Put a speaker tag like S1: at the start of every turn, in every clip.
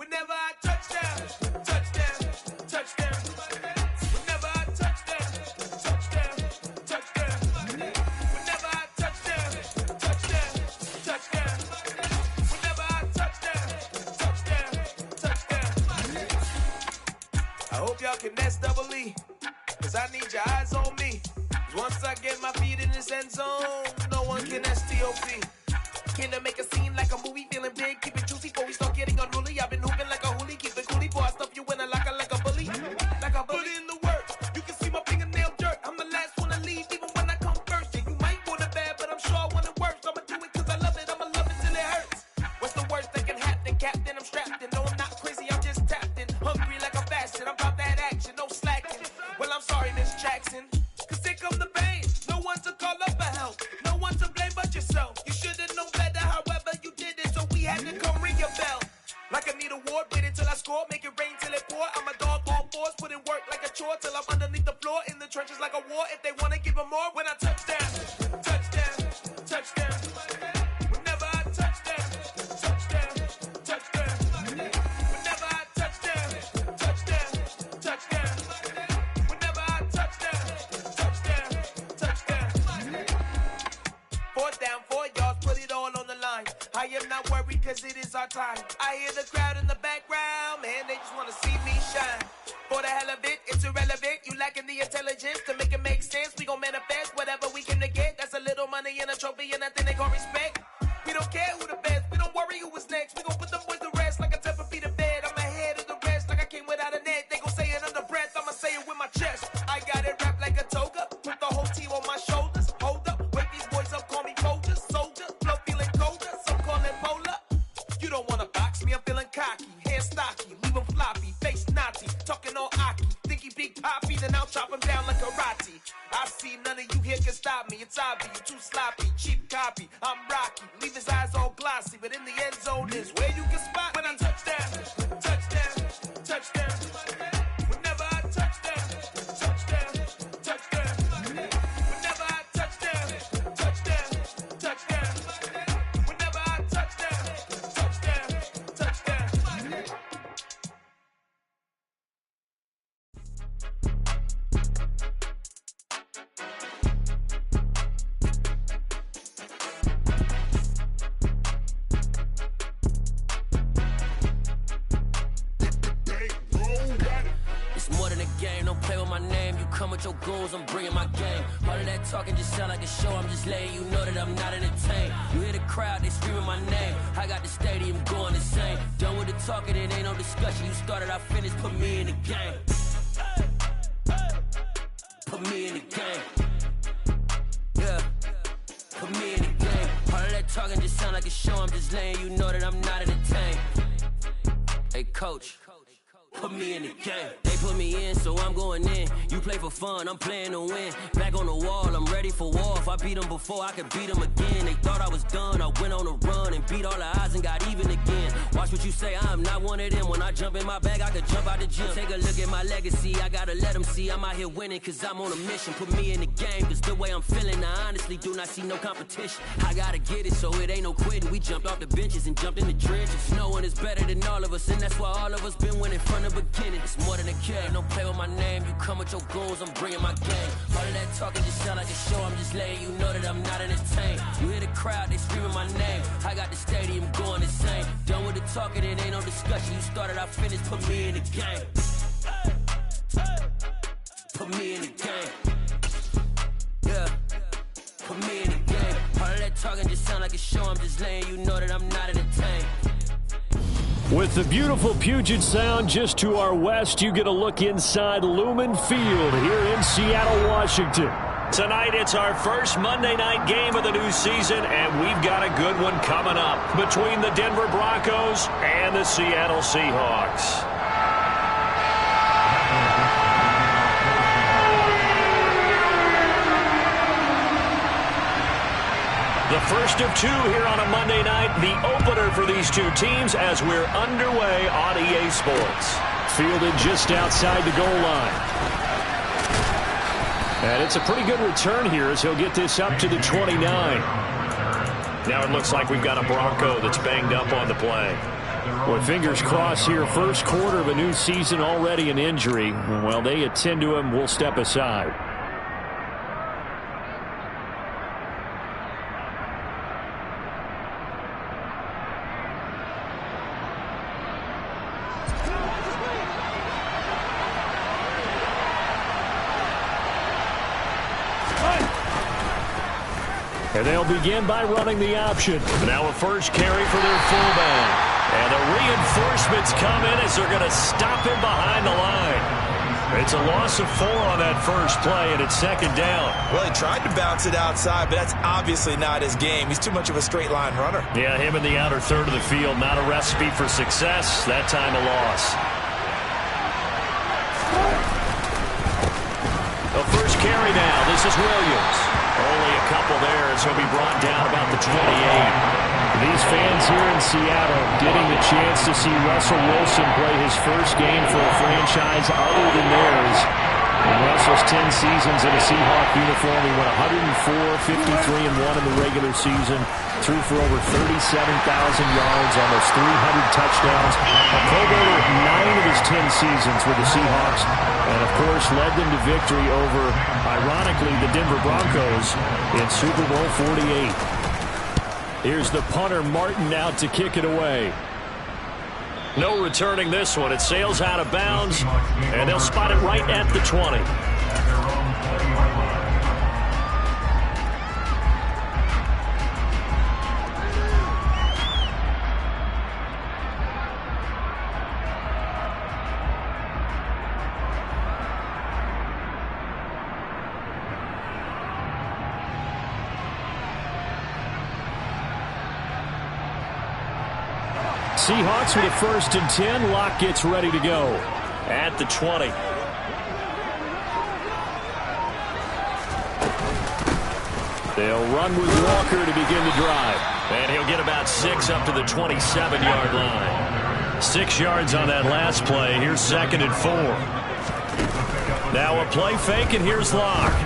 S1: Whenever I touchdown, touchdown, touchdown. Whenever I touchdown, touchdown, touchdown. Whenever I touchdown, touchdown, touchdown. Whenever I touchdown, touchdown, touchdown. I hope y'all can nest double E, cause I need your eyes on me. Once I get my feet in this end zone, no one can STOP. Can I make a scene like a movie, feeling big, keep it juicy before we start getting unruly. I've been hooping like a hoolie, keep it coolie, before I stuff you in a locker like a bully. Like a bully. Put in the work, you can see my fingernail dirt. I'm the last one to leave, even when I come first. Yeah, you might want it bad, but I'm sure I want it worse. I'ma do it cause I love it, I'ma love it till it hurts. What's the worst that can happen, Captain? I'm strapped in, no I'm not crazy, I'm just tapped in. Hungry like I'm fasting, I'm about that action, no slacking. Well, I'm sorry, Miss Jackson, cause here come the pain. No one to call up for help, no one to blame but yourself. You should've known better, however you did it, so we had to come ring your bell. Like I need a ward, wait until I score, make it rain till it pour. I'm a dog on fours, put in work like a chore till I'm underneath the floor, in the trenches like a war. If they wanna give them more, when I touchdown, touchdown, touchdown. Whenever I touchdown, touchdown, touchdown. Whenever I touchdown, touchdown, touchdown. Whenever I touchdown, touchdown, touchdown. 4th down, 4 yards, put it all on the line. I am not worried cause it is our time. I hear the crowd in the background, man, they just wanna see me shine. For the hell of it, it's irrelevant. You lacking the intelligence to make it make sense. We gon' manifest whatever we can to get. That's a little money and a trophy and nothing they call respect. We don't care who the best, we don't worry who was next. We gon' put the boys to rest like a 10 feet of bed. I'm ahead of the rest like I came without a net. They gon' say it under breath, I'ma say it with my chest. I got it wrapped like a toga, put the whole team on my shoulders. Hold up, wake these boys up, call me soldier, soldier. Flow feeling colder, some call it polar. You don't wanna box me, I'm feeling cocky. Hair stocky, leave him floppy, face naughty. Talking all aki, think he big poppy, then I'll chop him down like karate. I see none of you here can stop me. It's obvious, you too sloppy, cheap copy. I'm Rocky, leave his eyes all glossy, but in the end zone is where you can spot when I touchdown, touchdown, touchdown. Whenever I touchdown, touchdown, touchdown. Whenever I touchdown, touchdown, touchdown. Whenever I touchdown, touchdown, touchdown.
S2: It's more than a game, don't play with my name. You come with your goons, I'm bringing my game. All of that talking just sound like a show, I'm just letting you know that I'm not entertained. You hear the crowd, they screaming my name. I got the stadium going insane. Done with the talking, it ain't no discussion. You started, I finished, put me in the game. Put me in the game. Yeah, put me in the game. All of that talking just sound like a show, I'm just letting you know that I'm not entertained. Hey coach, put me in the game. They put me in, so I'm going in. You play for fun, I'm playing to win. Back on the wall, I'm ready for war. If I beat them before, I could beat them again. They thought I was done, I went on a run and beat all the odds and got even again. Watch what you say, I'm not one of them. When I jump in my bag, I could jump out the gym. Take a look at my legacy, I gotta let them see I'm out here winning, cause I'm on a mission. Put me in the game, cause the way I'm feeling, I honestly do not see no competition. I gotta get it, so it ain't no quitting. We jumped off the benches and jumped in the trenches. No one is better than all of us, and that's why all of us been winning from the beginning. It's more than a game, don't play with my name. You come with your goons, I'm bringing my game. All of that talking just sound like a show, I'm just letting you know that I'm not entertained. You hear the crowd, they screaming my name. I got the stadium going insane. Done with the talking, it ain't no discussion. You started, I finished, put me in the game. Put me in the game. Yeah, put me in the game. All of that talking just sound like a show, I'm just letting you know that I'm not entertained.
S3: With the beautiful Puget Sound just to our west, you get a look inside Lumen Field here in Seattle, Washington. Tonight, it's our first Monday night game of the new season, and we've got a good one coming up between the Denver Broncos and the Seattle Seahawks. The first of two here on a Monday night, the opener for these two teams as we're underway on EA Sports. Fielded just outside the goal line. And it's a pretty good return here as he'll get this up to the 29. Now it looks like we've got a Bronco that's banged up on the play. With fingers crossed here, first quarter of a new season, already an injury. Well, they attend to him. We'll step aside. And they'll begin by running the option. Now a first carry for their fullback. And the reinforcements come in as they're going to stop him behind the line. It's a loss of 4 on that first play, and it's second down.
S4: Well, he tried to bounce it outside, but that's obviously not his game. He's too much of a straight-line runner.
S3: Yeah, him in the outer third of the field, not a recipe for success. That time a loss. The first carry now. This is Williams. Only a couple there as he'll be brought down about the 28. These fans here in Seattle getting the chance to see Russell Wilson play his first game for a franchise other than theirs. In Russell's 10 seasons in a Seahawk uniform, he went 104, 53-1 in the regular season, threw for over 37,000 yards, almost 300 touchdowns, a Pro Bowler 9 of his 10 seasons with the Seahawks, and of course led them to victory over, ironically, the Denver Broncos in Super Bowl 48. Here's the punter, Martin, out to kick it away. No returning this one. It sails out of bounds, and they'll spot it right at the 20. Seahawks with a 1st and 10. Locke gets ready to go at the 20. They'll run with Walker to begin the drive. And he'll get about 6 up to the 27-yard line. 6 yards on that last play. Here's 2nd and 4. Now a play fake, and here's Locke.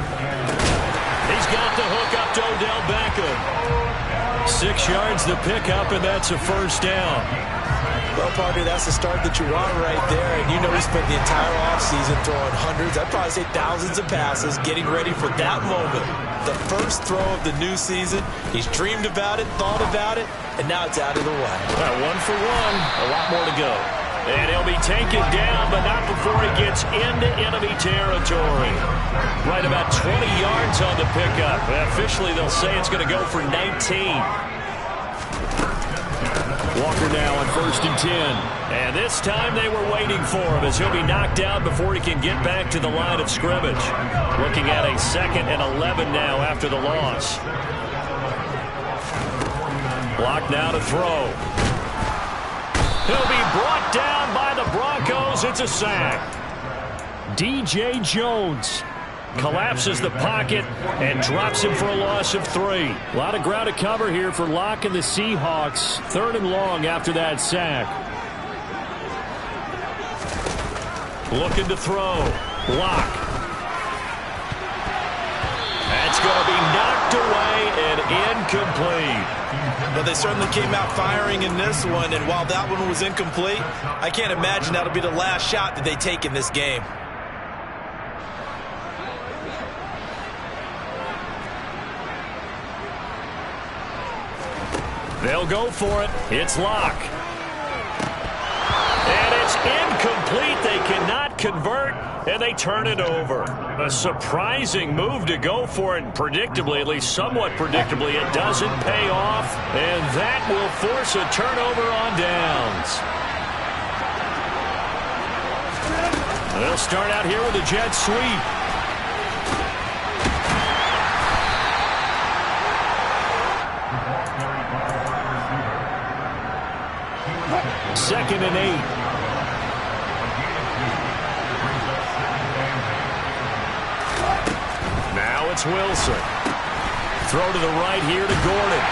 S3: He's got the hook up to Odell Beckham. 6 yards the pickup, and that's a first down.
S4: Well, partner, that's the start that you want right there. And you know he spent the entire offseason throwing hundreds, I'd probably say thousands of passes, getting ready for that moment. The first throw of the new season. He's dreamed about it, thought about it, and now it's out of the way.
S3: Well, 1 for 1, a lot more to go. And he'll be taken down, but not before he gets into enemy territory. Right about 20 yards on the pickup. Officially, they'll say it's going to go for 19. Walker now on 1st and 10. And this time they were waiting for him as he'll be knocked out before he can get back to the line of scrimmage. Looking at a 2nd and 11 now after the loss. Block now to throw. He'll be brought down by the Broncos. It's a sack. DJ Jones collapses the pocket and drops him for a loss of 3. A lot of ground to cover here for Locke and the Seahawks. 3rd and long after that sack. Looking to throw. Locke. That's going to be knocked away and incomplete.
S4: Well, they certainly came out firing in this one, and while that one was incomplete, I can't imagine that'll be the last shot that they take in this game.
S3: They'll go for it. It's Locke. And it's incomplete. They cannot convert, and they turn it over. A surprising move to go for it, and predictably, at least somewhat predictably, it doesn't pay off, and that will force a turnover on downs. They'll start out here with a jet sweep. Second and 8. Now it's Wilson. Throw to the right here to Gordon.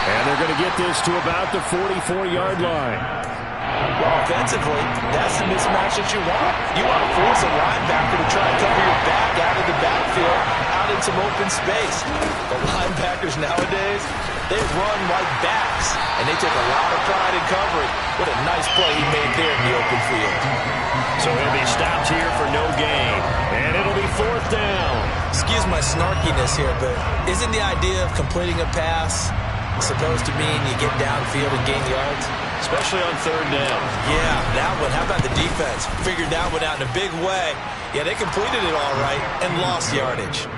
S3: And they're going to get this to about the 44-yard line.
S4: Well, offensively, that's the mismatch that you want. You want to force a linebacker to try and cover your back out of the backfield, out out in some open space. The linebackers nowadays, they run like backs, and they take a lot of pride in covering. What a nice play he made there in the open field.
S3: So he'll be stopped here for no gain, and it'll be 4th down.
S4: Excuse my snarkiness here, but isn't the idea of completing a pass supposed to mean you get downfield and gain yards?
S3: Especially on 3rd down.
S4: Yeah, that one. How about the defense? Figured that one out in a big way. Yeah, they completed it all right and lost yardage.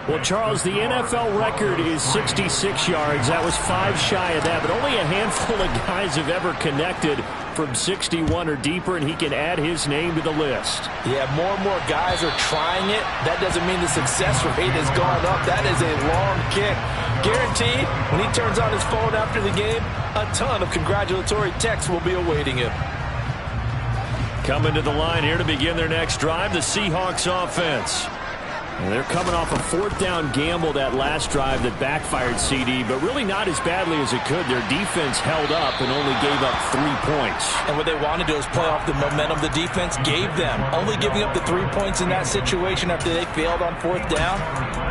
S3: Well, Charles, the NFL record is 66 yards. That was 5 shy of that, but only a handful of guys have ever connected from 61 or deeper, and he can add his name to the list.
S4: Yeah, more and more guys are trying it. That doesn't mean the success rate has gone up. That is a long kick. Guaranteed, when he turns on his phone after the game, a ton of congratulatory texts will be awaiting him.
S3: Coming to the line here to begin their next drive, the Seahawks offense. And they're coming off a 4th down gamble that last drive that backfired CD, but really not as badly as it could. Their defense held up and only gave up 3 points.
S4: And what they want to do is play off the momentum the defense gave them. Only giving up the 3 points in that situation after they failed on 4th down.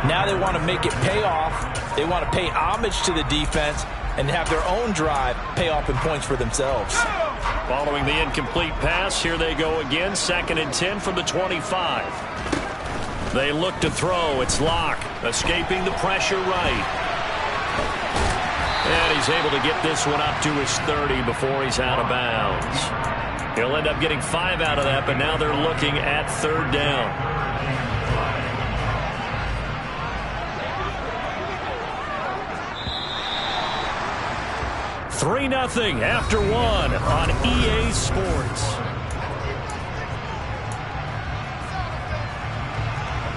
S4: Now they want to make it pay off. They want to pay homage to the defense and have their own drive pay off in points for themselves.
S3: Following the incomplete pass, here they go again. 2nd and 10 from the 25. They look to throw. It's Locke escaping the pressure right. And he's able to get this one up to his 30 before he's out of bounds. He'll end up getting 5 out of that, but now they're looking at 3rd down. 3-0 after 1 on EA Sports.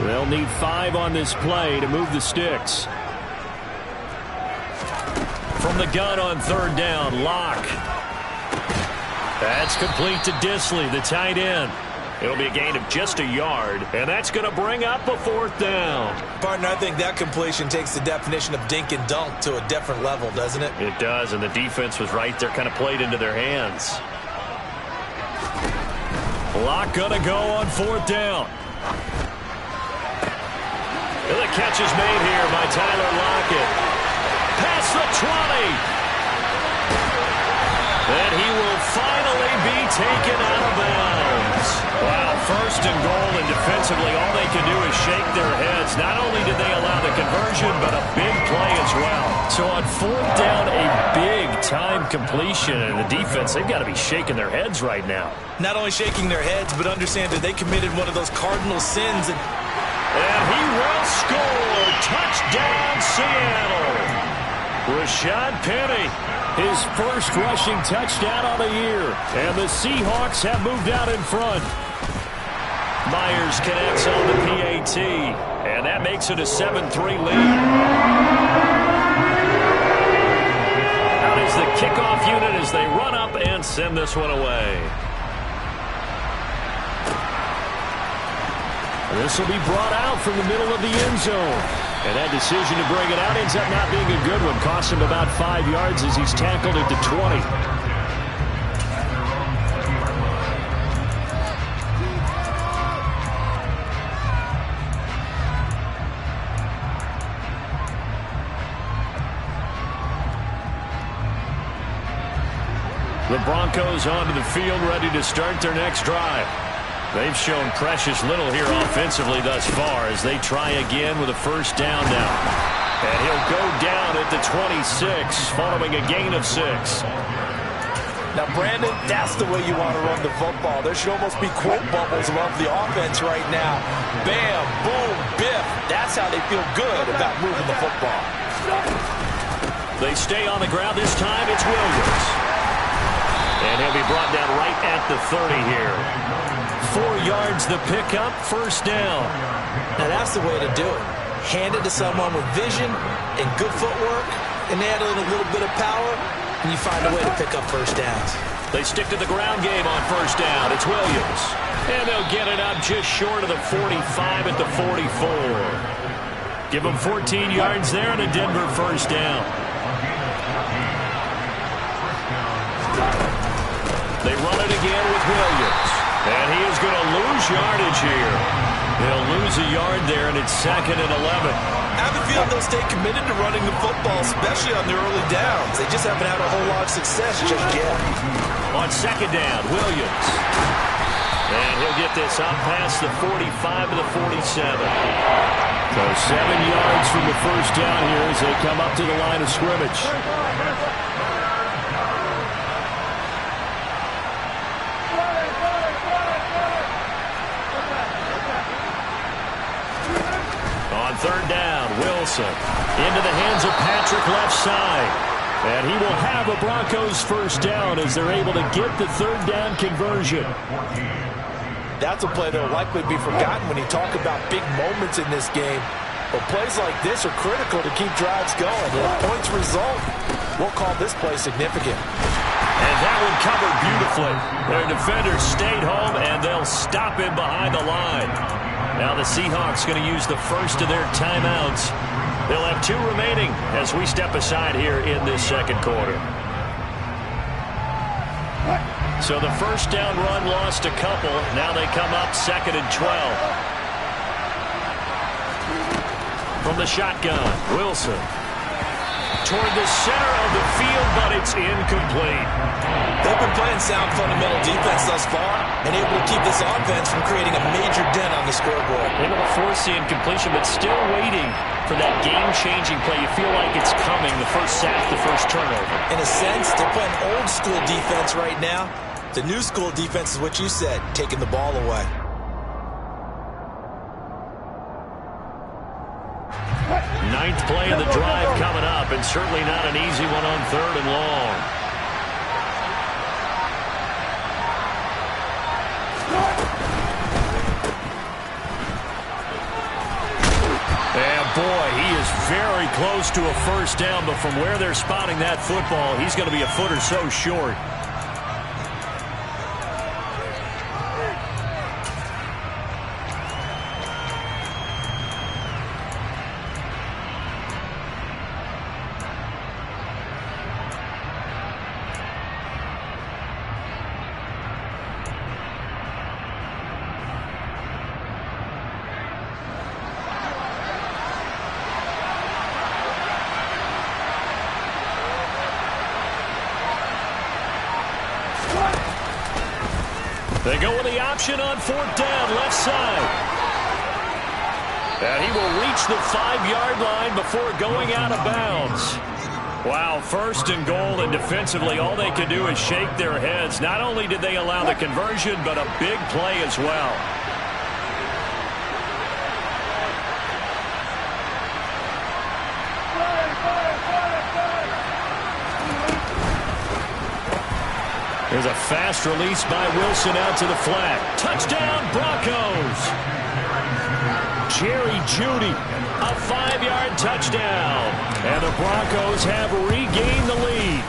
S3: They'll need 5 on this play to move the sticks. From the gun on 3rd down, Locke. That's complete to Disley, the tight end. It'll be a gain of just a yard, and that's going to bring up a 4th down.
S4: Partner, I think that completion takes the definition of dink and dunk to a different level, doesn't it?
S3: It does, and the defense was right there, kind of played into their hands. Locke going to go on 4th down. And the catch is made here by Tyler Lockett. Past the 20. And he will finally be taken out of bounds. Wow, 1st and goal, and defensively all they can do is shake their heads. Not only did they allow the conversion, but a big play as well. So on 4th down, a big-time completion, and the defense, they've got to be shaking their heads right now.
S4: Not only shaking their heads, but understand that they committed one of those cardinal sins.
S3: And he will score. Touchdown, Seattle. Rashad Penny, his first rushing touchdown on the year. And the Seahawks have moved out in front. Myers connects on the PAT. And that makes it a 7-3 lead. Out is the kickoff unit as they run up and send this one away. This will be brought out from the middle of the end zone. And that decision to bring it out ends up not being a good one. Costs him about 5 yards as he's tackled at the 20. The Broncos onto the field, ready to start their next drive. They've shown precious little here offensively thus far as they try again with a 1st down now. And he'll go down at the 26 following a gain of 6.
S4: Now, Brandon, that's the way you want to run the football. There should almost be quote bubbles above the offense right now. Bam, boom, biff. That's how they feel good about moving the football.
S3: They stay on the ground. This time it's Williams. And he'll be brought down right at the 30 here. 4 yards the pickup, 1st down.
S4: Now that's the way to do it. Hand it to someone with vision and good footwork, and add in a little bit of power, and you find a way to pick up 1st downs.
S3: They stick to the ground game on 1st down. It's Williams. And they'll get it up just short of the 45 at the 44. Give them 14 yards there and a Denver 1st down. They run it again with Williams. And he is going to lose yardage here. They'll lose a yard there, and it's 2nd and 11.
S4: I have a feeling they'll stay committed to running the football, especially on their early downs. They just haven't had a whole lot of success just yet.
S3: On 2nd down, Williams. And he'll get this up past the 45 to the 47. So 7 yards from the first down here as they come up to the line of scrimmage. On 3rd down, Wilson into the hands of Patrick left side. And he will have a Broncos first down as they're able to get the 3rd down conversion.
S4: That's a play that will likely be forgotten when you talk about big moments in this game. But plays like this are critical to keep drives going. And if points result, we'll call this play significant.
S3: And that one covered beautifully. Their defenders stayed home, and they'll stop him behind the line. Now the Seahawks going to use the first of their timeouts. They'll have 2 remaining as we step aside here in this 2nd quarter. So the first down run lost a couple. Now they come up 2nd and 12. From the shotgun, Wilson. Toward the center of the field, but it's incomplete.
S4: They've been playing sound fundamental defense thus far and able to keep this offense from creating a major dent on the scoreboard.
S3: Able to force the incompletion, but still waiting for that game-changing play. You feel like it's coming, the first sack, the first turnover.
S4: In a sense, they're playing old-school defense right now. The new-school defense is what you said, taking the ball away.
S3: Ninth play of the drive coming up, and certainly not an easy one on 3rd and long. And boy, he is very close to a first down, but from where they're spotting that football, he's going to be a foot or so short. They go with the option on 4th down, left side. And he will reach the 5-yard line before going out of bounds. Wow, 1st and goal, and defensively all they can do is shake their heads. Not only did they allow the conversion, but a big play as well. There's a fast release by Wilson out to the flat. Touchdown, Broncos. Jerry Jeudy, a 5-yard touchdown. And the Broncos have regained the lead.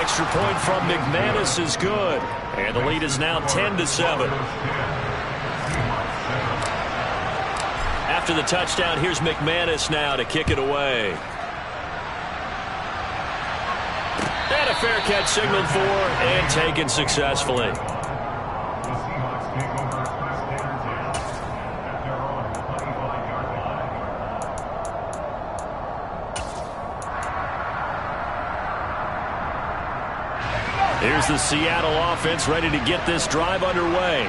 S3: Extra point from McManus is good. And the lead is now 10-7. After the touchdown, here's McManus now to kick it away. And a fair catch signaled for and taken successfully. Here's the Seattle offense ready to get this drive underway.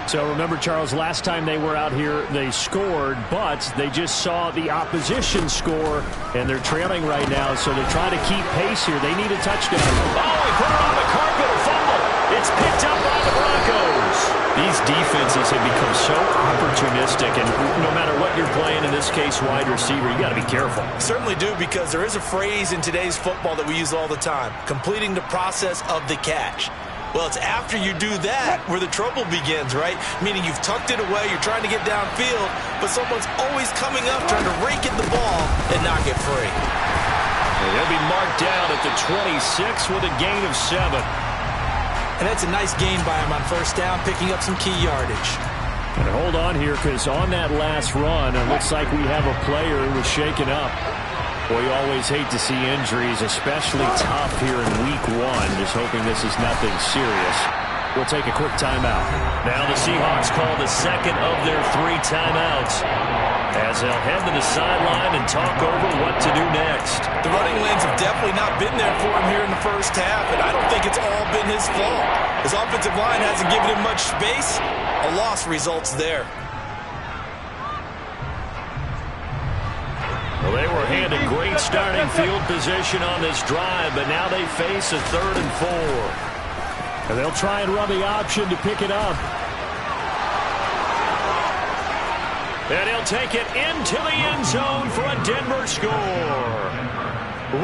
S3: So remember, Charles, last time they were out here, they scored, but they just saw the opposition score, and they're trailing right now, so they're trying to keep pace here. They need a touchdown. Oh, he put it on the carpet, a fumble. It's picked up by the Broncos. These defenses have become so opportunistic, and no matter what you're playing, in this case, wide receiver, you got to be careful.
S4: Certainly do, because there is a phrase in today's football that we use all the time, completing the process of the catch. Well, it's after you do that where the trouble begins, right? Meaning you've tucked it away, you're trying to get downfield, but someone's always coming up trying to rake in the ball and knock it free.
S3: And he'll be marked down at the 26 with a gain of 7.
S4: And that's a nice gain by him on first down, picking up some key yardage.
S3: And hold on here, because on that last run, it looks like we have a player who was shaken up. Boy, you always hate to see injuries, especially tough here in week 1. Just hoping this is nothing serious. We'll take a quick timeout. Now the Seahawks call the second of their 3 timeouts as they'll head to the sideline and talk over what to do next.
S4: The running lanes have definitely not been there for him here in the first half, and I don't think it's all been his fault. His offensive line hasn't given him much space. A loss results there.
S3: Well, they were handed great starting field position on this drive, but now they face a 3rd and 4. And they'll try and run the option to pick it up. And he'll take it into the end zone for a Denver score.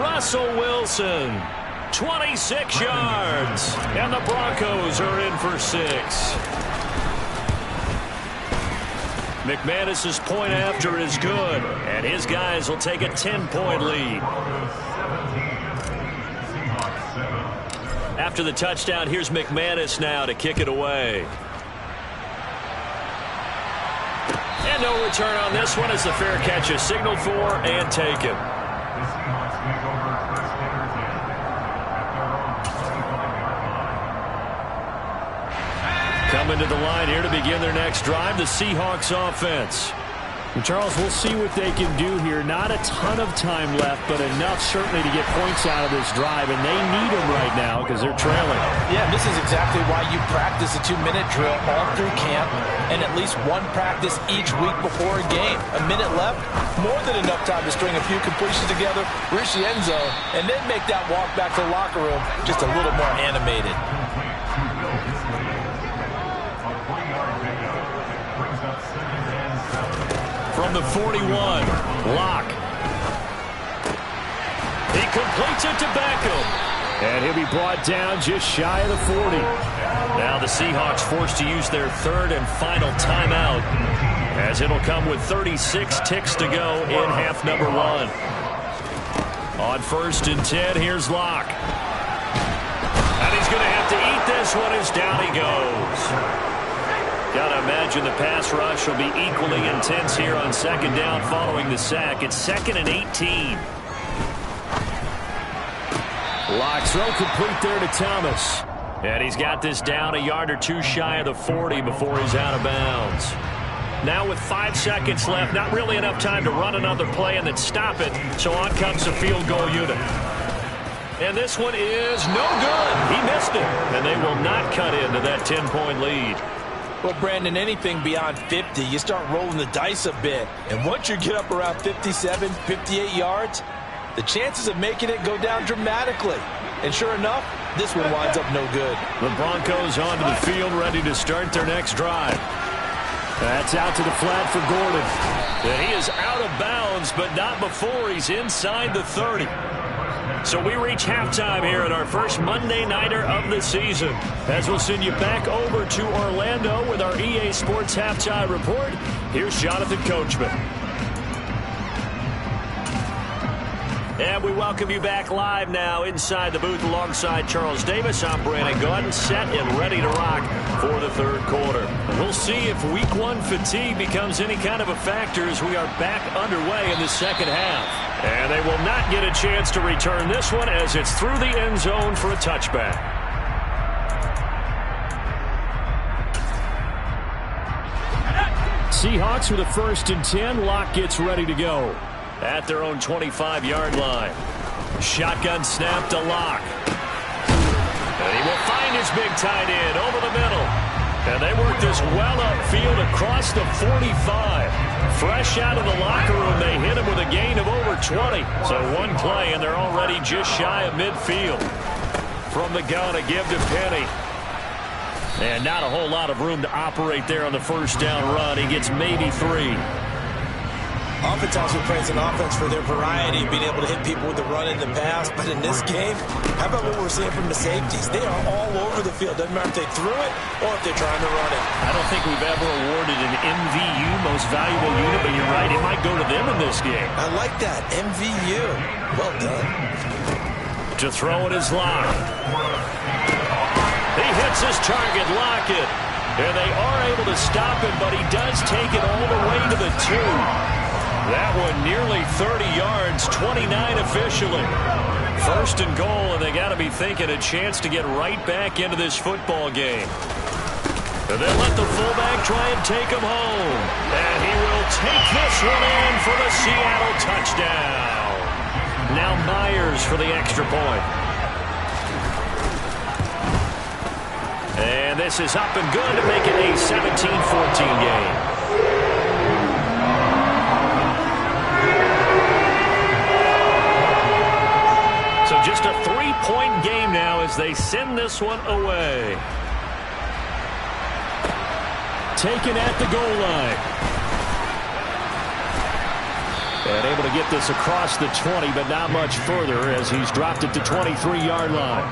S3: Russell Wilson, 26 yards. And the Broncos are in for 6. McManus's point after is good. And his guys will take a 10-point lead. After the touchdown, here's McManus now to kick it away. And no return on this one as the fair catch is signaled for and taken. Coming to the line here to begin their next drive, the Seahawks offense.
S5: And Charles, we'll see what they can do here. Not a ton of time left, but enough certainly to get points out of this drive, and they need them right now because they're trailing.
S6: Yeah, this is exactly why you practice a 2-minute drill all through camp and at least one practice each week before a game. A minute left, more than enough time to string a few completions together, reach the end zone, and then make that walk back to the locker room just a little more animated.
S3: From the 41, Locke. He completes it to Beckham.
S5: And he'll be brought down just shy of the 40.
S3: Now the Seahawks forced to use their 3rd and final timeout as it'll come with 36 ticks to go in half number 1. On 1st and 10, here's Locke. And he's going to have to eat this one as down he goes. Got to imagine the pass rush will be equally intense here on 2nd down following the sack. It's 2nd and 18.
S5: Locke throw complete there to Thomas.
S3: And he's got this down a yard or 2 shy of the 40 before he's out of bounds. Now with 5 seconds left, not really enough time to run another play and then stop it. So on comes the field goal unit. And this one is no good. He missed it. And they will not cut into that 10-point lead.
S6: Well, Brandon, anything beyond 50, you start rolling the dice a bit. And once you get up around 57, 58 yards, the chances of making it go down dramatically. And sure enough, this one winds up no good.
S3: The Broncos onto the field, ready to start their next drive.
S5: That's out to the flat for Gordon.
S3: And he is out of bounds, but not before he's inside the 30. So we reach halftime here at our first Monday Nighter of the season. As we'll send you back over to Orlando with our EA Sports Halftime Report, here's Jonathan Coachman. And we welcome you back live now inside the booth alongside Charles Davis. I'm Brandon Gordon, set and ready to rock for the 3rd quarter. We'll see if Week 1 fatigue becomes any kind of a factor as we are back underway in the 2nd half. And they will not get a chance to return this one as it's through the end zone for a touchback.
S5: Seahawks with a 1st and 10. Locke gets ready to go.
S3: At their own 25-yard line. Shotgun snap to Locke. And he will find his big tight end over the middle. And they work this well upfield across the 45. Fresh out of the locker room, they hit him with a gain of over 20. So one play, and they're already just shy of midfield. From the gun, a give to Penny. And not a whole lot of room to operate there on the first down run. He gets maybe 3.
S4: Oftentimes we praise an offense for their variety, being able to hit people with the run and the pass. But in this game, how about what we're seeing from the safeties? They are all over the field. Doesn't matter if they threw it or if they're trying to run it.
S3: I don't think we've ever awarded an MVU, most valuable unit, but you're right, it might go to them in this game.
S4: I like that, MVU. Well done.
S3: To throw it is Locke. He hits his target, Lockett. And they are able to stop him, but he does take it all the way to the 2. That one nearly 30 yards, 29 officially. First and goal, and they got to be thinking a chance to get right back into this football game. And then let the fullback try and take him home. And he will take this one in for the Seattle touchdown. Now Myers for the extra point. And this is up and good to make it a 17-14 game. So just a 3-point game now as they send this one away. Taken at the goal line. And able to get this across the 20, but not much further as he's dropped it to 23-yard line.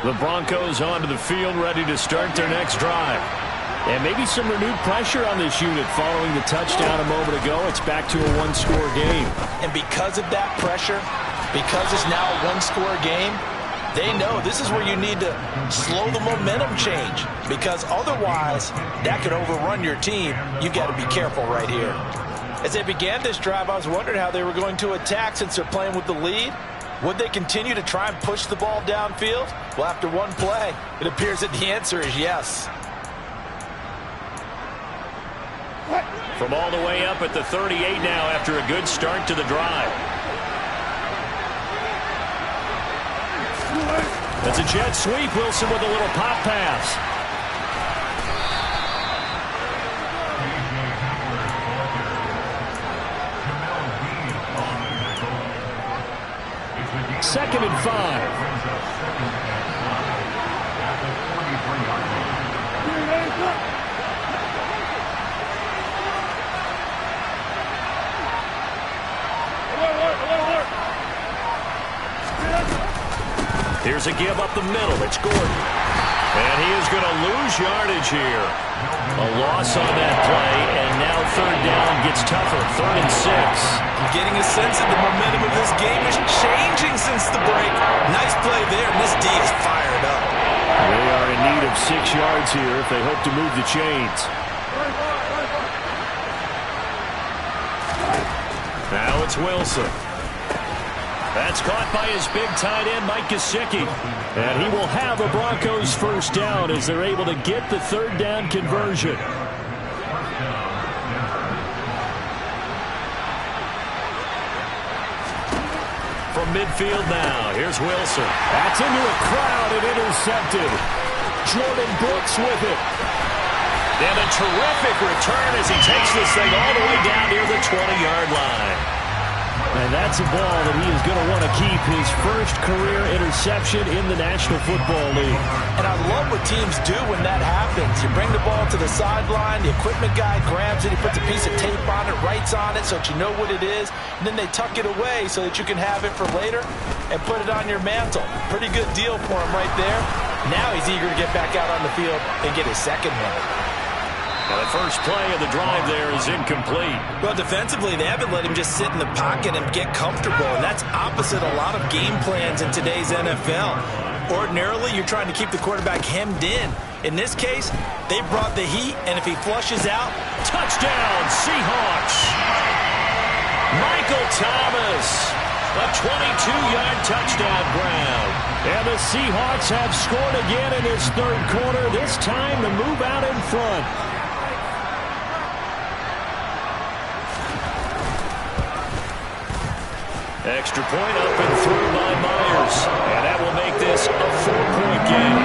S3: The Broncos onto the field, ready to start their next drive. And maybe some renewed pressure on this unit following the touchdown a moment ago. It's back to a one-score game.
S6: And because of that pressure, because it's now a one-score game, they know this is where you need to slow the momentum change. Because otherwise, that could overrun your team. You've got to be careful right here. As they began this drive, I was wondering how they were going to attack since they're playing with the lead. Would they continue to try and push the ball downfield? Well, after one play, it appears that the answer is yes.
S3: From all the way up at the 38 now after a good start to the drive. That's a jet sweep. Wilson with a little pop pass. Second and 5. Here's a give up the middle. It's Gordon. And he is going to lose yardage here. A loss on that play, and now third down gets tougher. 3rd and 6.
S6: I'm getting a sense that the momentum of this game is changing since the break. Nice play there, and this D is fired up.
S3: They are in need of 6 yards here if they hope to move the chains. Now it's Wilson. That's caught by his big tight end, Mike Gesicki. And he will have a Broncos first down as they're able to get the third down conversion. From midfield now, here's Wilson. That's into a crowd and intercepted. Jordan Brooks with it. And a terrific return as he takes this thing all the way down near the 20-yard line. And that's a ball that he is going to want to keep, his first career interception in the National Football League.
S6: And I love what teams do when that happens. You bring the ball to the sideline, the equipment guy grabs it, he puts a piece of tape on it, writes on it so that you know what it is, and then they tuck it away so that you can have it for later and put it on your mantle. Pretty good deal for him right there. Now he's eager to get back out on the field and get his second one.
S3: Now the first play of the drive there is incomplete.
S6: Well, defensively, they haven't let him just sit in the pocket and get comfortable, and that's opposite a lot of game plans in today's NFL. Ordinarily, you're trying to keep the quarterback hemmed in. In this case, they brought the heat, and if he flushes out,
S3: touchdown, Seahawks! Michael Thomas, a 22-yard touchdown ground. And the Seahawks have scored again in this third quarter, this time to move out in front. Extra point up and through by Myers. And that will make this a 4-point game.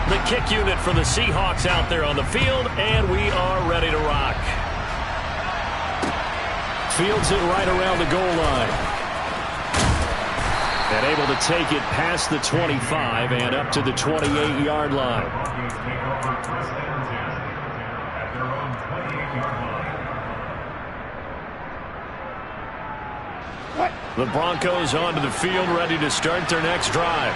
S3: The kick unit for the Seahawks out there on the field, and we are ready to rock. Fields it right around the goal line. And able to take it past the 25 and up to the 28-yard line. The Broncos onto the field, ready to start their next drive.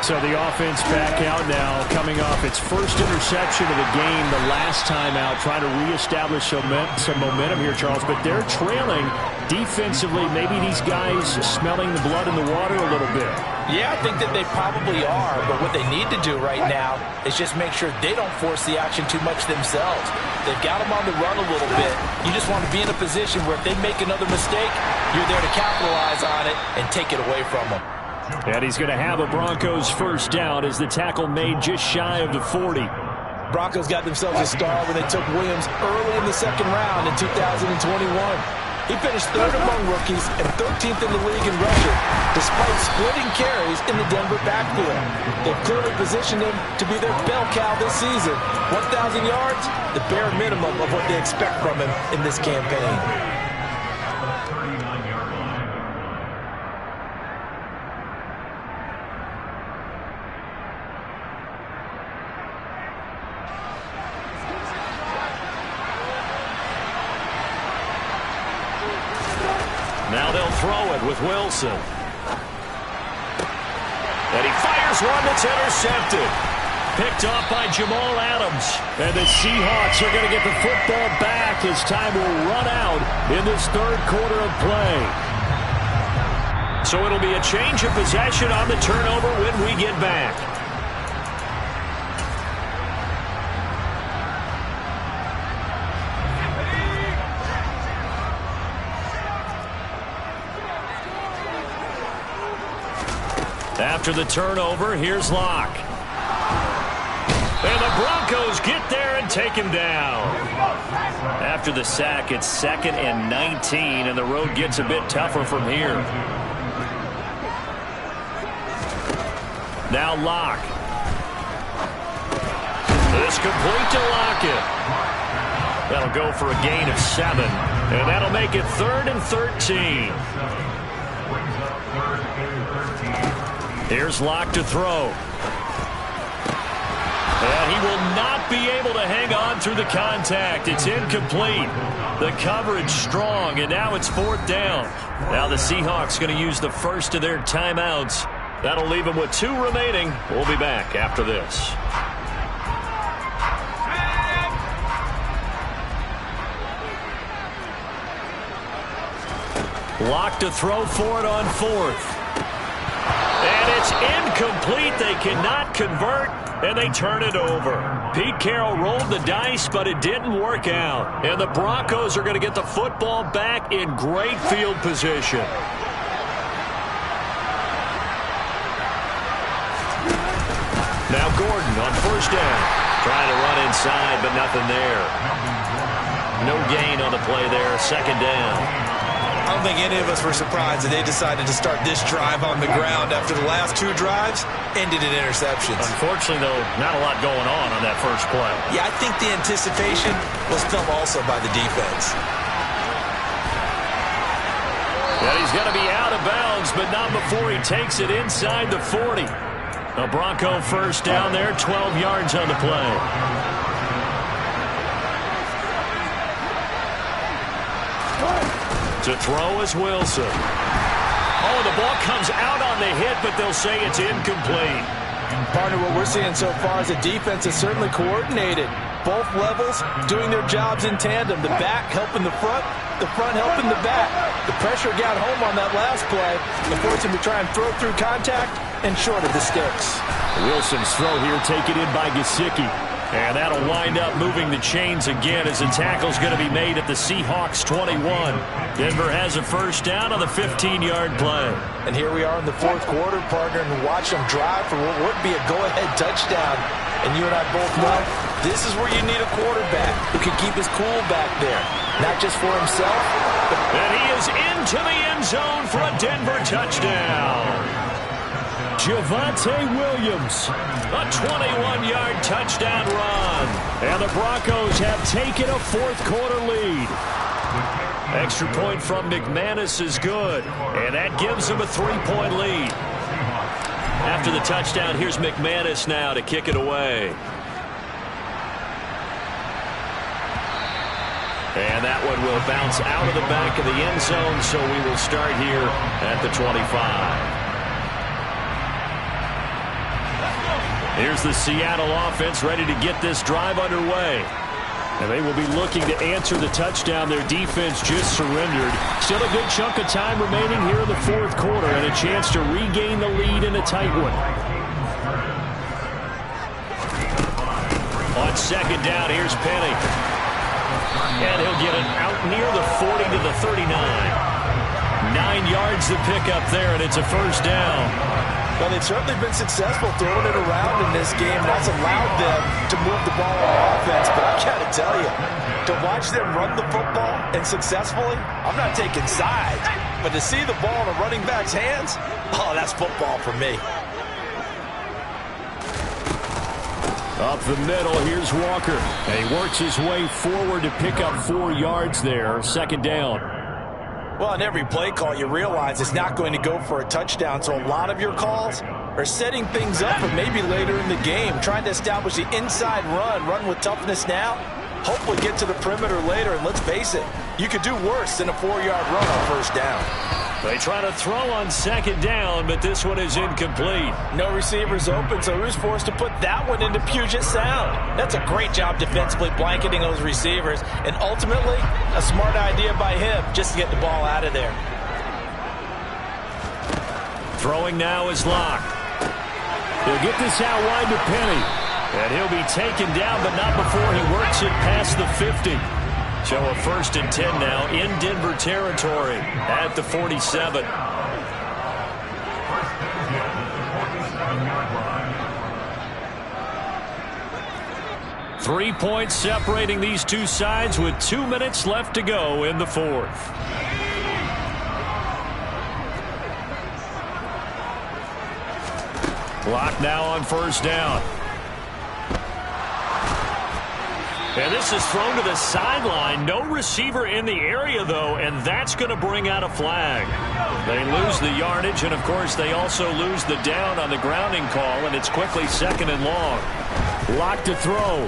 S5: So the offense back out now, coming off its first interception of the game the last time out, trying to reestablish some momentum here, Charles. But they're trailing defensively. Maybe these guys smelling the blood in the water a little bit.
S6: Yeah, I think that they probably are. But what they need to do right now is just make sure they don't force the action too much themselves. They've got them on the run a little bit. You just want to be in a position where if they make another mistake, you're there to capitalize on it and take it away from them.
S5: And he's going to have a Broncos first down as the tackle made just shy of the 40.
S6: Broncos got themselves a star when they took Williams early in the second round in 2021. He finished third among rookies and 13th in the league in rushing, despite splitting carries in the Denver backfield. They've clearly positioned him to be their bell cow this season. 1,000 yards, the bare minimum of what they expect from him in this campaign.
S3: Now they'll throw it with Wilson. And he fires one that's intercepted. Picked off by Jamal Adams. And the Seahawks are going to get the football back as time will run out in this third quarter of play. So it'll be a change of possession on the turnover when we get back. After the turnover, here's Locke. And the Broncos get there and take him down. After the sack, it's 2nd and 19, and the road gets a bit tougher from here. Now Locke. This complete to Lockett. That'll go for a gain of 7, and that'll make it 3rd and 13. Here's Locke to throw. And he will not be able to hang on through the contact. It's incomplete. The coverage strong, and now it's 4th down. Now the Seahawks going to use the first of their timeouts. That'll leave them with 2 remaining. We'll be back after this. Locke to throw for it on 4th. And it's incomplete. They cannot convert, and they turn it over. Pete Carroll rolled the dice, but it didn't work out. And the Broncos are going to get the football back in great field position. Now Gordon on first down. Trying to run inside, but nothing there. No gain on the play there. 2nd down.
S4: I don't think any of us were surprised that they decided to start this drive on the ground after the last 2 drives ended in interceptions.
S3: Unfortunately, though, not a lot going on that first play.
S4: Yeah, I think the anticipation was felt also by the defense.
S3: And he's going to be out of bounds, but not before he takes it inside the 40. A Bronco first down there, 12 yards on the play. To throw is Wilson. Oh, the ball comes out on the hit, but they'll say it's incomplete.
S6: Partner, what we're seeing so far is the defense is certainly coordinated. Both levels doing their jobs in tandem. The back helping the front helping the back. The pressure got home on that last play. They forced him to try and throw through contact and short of the sticks.
S3: Wilson's throw here taken in by Gesicki. And that'll wind up moving the chains again as the tackle's going to be made at the Seahawks 21. Denver has a first down on the 15-yard play.
S6: And here we are in the 4th quarter, partner, and watch them drive for what would be a go-ahead touchdown. And you and I both know this is where you need a quarterback who can keep his cool back there. Not just for himself, but...
S3: And he is into the end zone for a Denver touchdown. Javonte Williams, a 21-yard touchdown run. And the Broncos have taken a 4th quarter lead. Extra point from McManus is good, and that gives them a 3-point lead. After the touchdown, here's McManus now to kick it away. And that one will bounce out of the back of the end zone, so we will start here at the 25. Here's the Seattle offense ready to get this drive underway. And they will be looking to answer the touchdown their defense just surrendered. Still a good chunk of time remaining here in the fourth quarter and a chance to regain the lead in a tight one. On second down, here's Penny. And he'll get it out near the 40 to the 39. 9 yards to pick up there, and it's a first down.
S6: Well, they've certainly been successful throwing it around in this game. That's allowed them to move the ball on offense. But I got to tell you, to watch them run the football and successfully, I'm not taking sides. But to see the ball in a running back's hands, oh, that's football for me.
S3: Up the middle, here's Walker. And he works his way forward to pick up 4 yards there. Second down.
S6: Well, in every play call, you realize it's not going to go for a touchdown. So a lot of your calls are setting things up for maybe later in the game, trying to establish the inside run with toughness now, hopefully get to the perimeter later. And let's face it, you could do worse than a 4-yard run on first down.
S3: They try to throw on second down, but this one is incomplete.
S6: No receivers open, so who's forced to put that one into Puget Sound? That's a great job defensively blanketing those receivers, and ultimately, a smart idea by him just to get the ball out of there.
S3: Throwing now is Locke. He'll get this out wide to Penny, and he'll be taken down, but not before he works it past the 50. So a 1st and 10 now in Denver territory at the 47. 3 points separating these two sides with 2 minutes left to go in the fourth. Clock now on first down. And this is thrown to the sideline. No receiver in the area, though, and that's going to bring out a flag. They lose the yardage, and, of course, they also lose the down on the grounding call, and it's quickly 2nd and long. Lock to throw.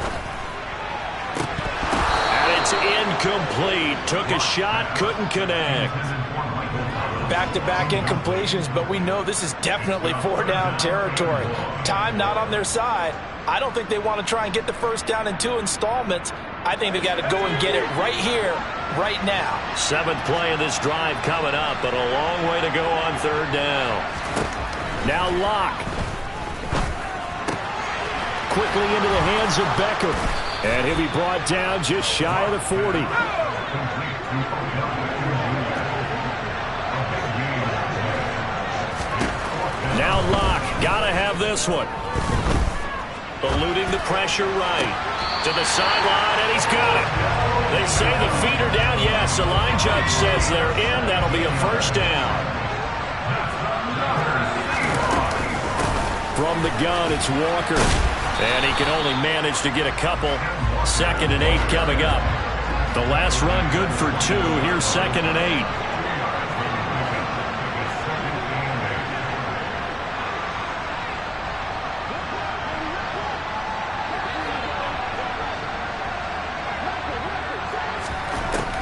S3: And it's incomplete. Took a shot, couldn't connect.
S6: Back-to-back incompletions, but we know this is definitely 4-down territory. Time not on their side. I don't think they want to try and get the first down in 2 installments. I think they've got to go and get it right here, right now.
S3: 7th play of this drive coming up, but a long way to go on 3rd down. Now Locke. Quickly into the hands of Beckham. And he'll be brought down just shy of the 40. Now Locke. Got to have this one. Eluding the pressure right. To the sideline, and he's got it. They say the feet are down. Yes, the line judge says they're in. That'll be a first down. From the gun, it's Walker. And he can only manage to get a couple. 2nd and 8 coming up. The last run good for 2. Here's 2nd and 8.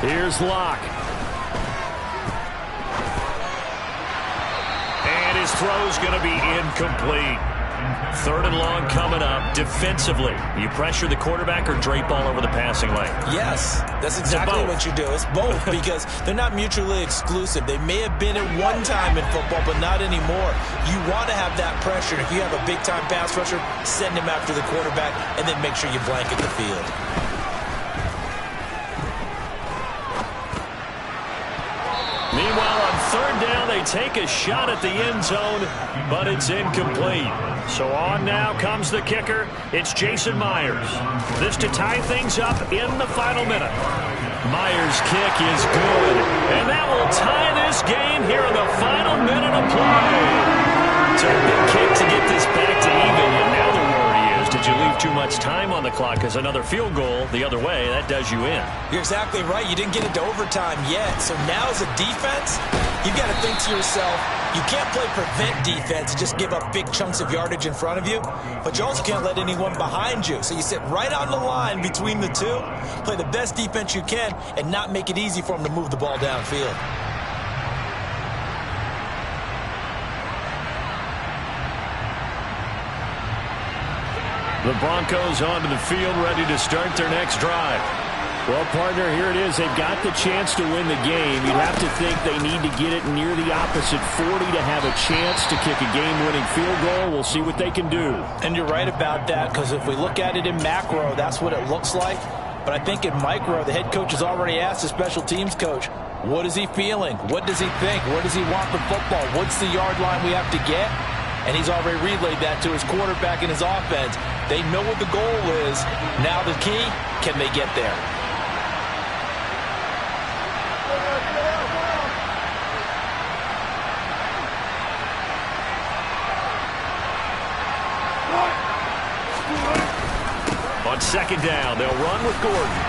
S3: Here's Locke. And his throw's going to be incomplete. 3rd and long coming up. Defensively, you pressure the quarterback or drape all over the passing lane?
S6: Yes, that's exactly what you do. It's both because they're not mutually exclusive. They may have been at one time in football, but not anymore. You want to have that pressure. If you have a big-time pass rusher, send him after the quarterback, and then make sure you blanket the field.
S3: Meanwhile, on 3rd down, they take a shot at the end zone, but it's incomplete. So on now comes the kicker. It's Jason Myers. This to tie things up in the final minute. Myers' kick is good, and that will tie this game here in the final minute of play. It's a big kick to get this back to even, and now the worry is, did you leave too much time on the clock? Because another field goal the other way, that does you in.
S4: You're exactly right. You didn't get into overtime yet. So now as a defense, you've got to think to yourself, you can't play prevent defense and just give up big chunks of yardage in front of you, but you also can't let anyone behind you. So you sit right on the line between the two, play the best defense you can, and not make it easy for them to move the ball downfield.
S3: The Broncos onto the field, ready to start their next drive.
S5: Well, partner, here it is. They've got the chance to win the game. You'd have to think they need to get it near the opposite 40 to have a chance to kick a game-winning field goal. We'll see what they can do.
S6: And you're right about that, because if we look at it in macro, that's what it looks like. But I think in micro, the head coach has already asked the special teams coach, what is he feeling? What does he think? Where does he want the football? What's the yard line we have to get? And he's already relayed that to his quarterback and his offense. They know what the goal is. Now the key, can they get there?
S3: On second down, they'll run with Gordon.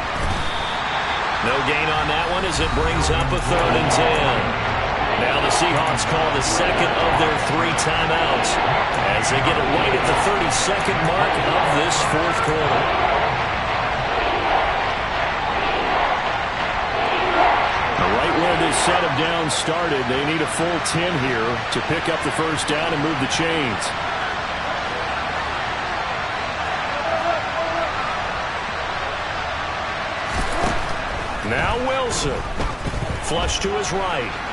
S3: No gain on that one as it brings up a 3rd and 10. Now the Seahawks call the second of their 3 timeouts as they get it right at the 32nd mark of this 4th quarter.
S5: Right where this set of downs started, they need a full 10 here to pick up the first down and move the chains.
S3: Now Wilson. Flush to his right.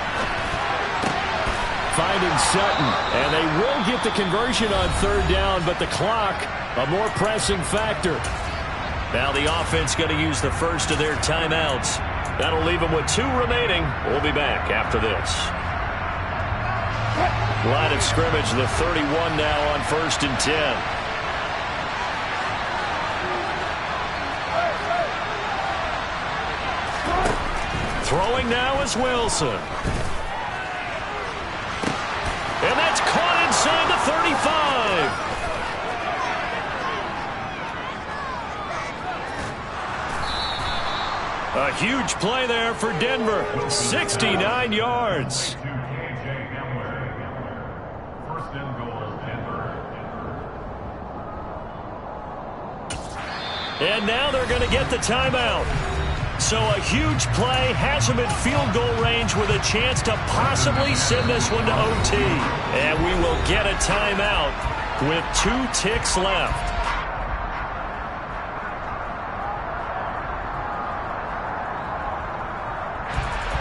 S5: Finding Sutton, and they will get the conversion on 3rd down, but the clock, a more pressing factor.
S3: Now the offense going to use the first of their timeouts. That'll leave them with 2 remaining. We'll be back after this. Line of scrimmage, the 31 now on 1st and 10. Throwing now is Wilson. And that's caught inside the 35. A huge play there for Denver. 69 yards. And now they're going to get the timeout. So a huge play has them in field goal range with a chance to possibly send this one to OT. And we will get a timeout with 2 ticks left.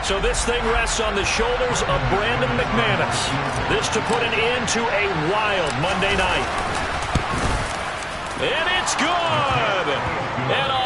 S3: So this thing rests on the shoulders of Brandon McManus. This to put an end to a wild Monday night. And it's good! And